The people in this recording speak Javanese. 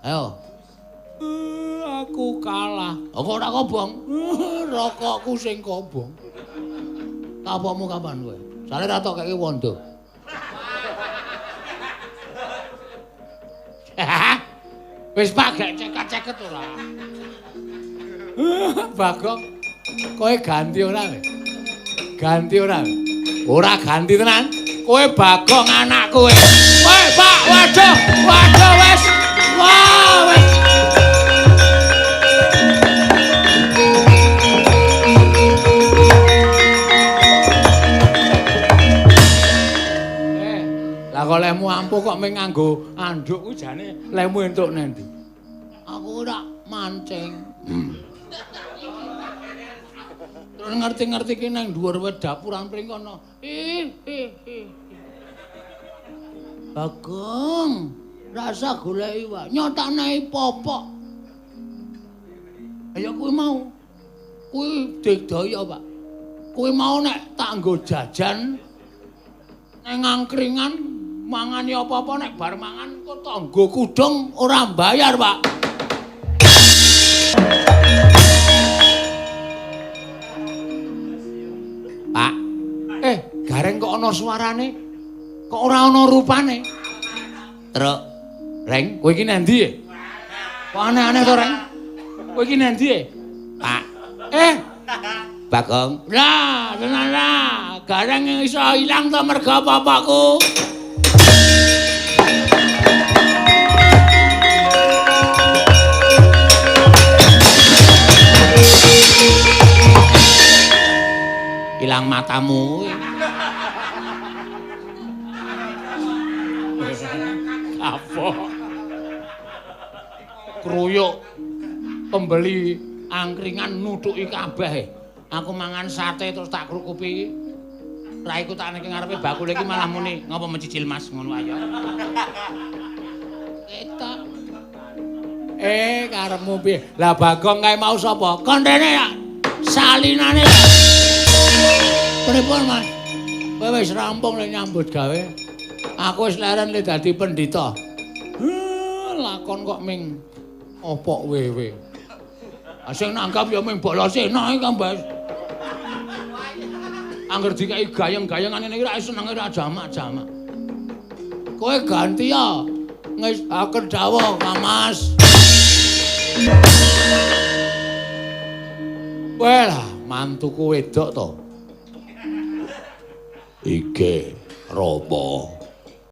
Ayo. Aku kalah. Kok ora kobong? Rokokku sing kobong. Kapokmu kapan kowe? Sale ra tok keke wondo. Wis Pak gak ceket-ceket ora. Bagong. Kowe ganti ora? Ganti ora? Ora ganti tenan. Kowe Bagong anakku kowe. Kowe Pak, waduh, waduh wis. Wah, wis. Lah kok lemu ampuh kok mung nganggo anduk kuwi jane lemu entuk nendi? Aku ora mancing. Terus ngerti-ngerti ki nang dhuwur wit dapuran pring kono. Bagong, rasa goleki wae. Nyotakne popok. Ayo kuwi mau. Kuwi digdaya, Pak. Kuwi mau nek tak nggo jajan nang angkringan mangani apa-apa nek bar mangan kok tanggo kudung ora mbayar, Pak. Pak. Gareng kok ana suarane? Kok ora ana rupane? Truk. Reng, kowe iki nendi e? Kok aneh-aneh to, Reng? Kowe iki nendi e? Pak. Bagong. Lah, tenan lah. Gareng iso ilang to mergo bapakku. Ilang matamu. Apa? Kruyuk pembeli angkringan nutuki kabeh. Aku mangan sate terus tak krukupi. Ra iku tak nek ngarepe bakul iki malah muni ngapa mencicil Mas ngono ae. Ketok. Karepmu piye? Lah Bagong kae mau sapa? Kondene ya. Salinane. Pripun Mas? Kowe wis rampung lek nyambut gawe. Aku wis leren le dadi pendhita. Lakon kok ming opok wewe. Sing nanggap ya ming Balasena iki kan, Mas. Angger dikai gayeng-gayengan ngene iki ra senenge ra jamak-jamak. Kowe ganti ya. Wis aku dawuh, Mas. Wah, mantuku wedok to. Iki Rama.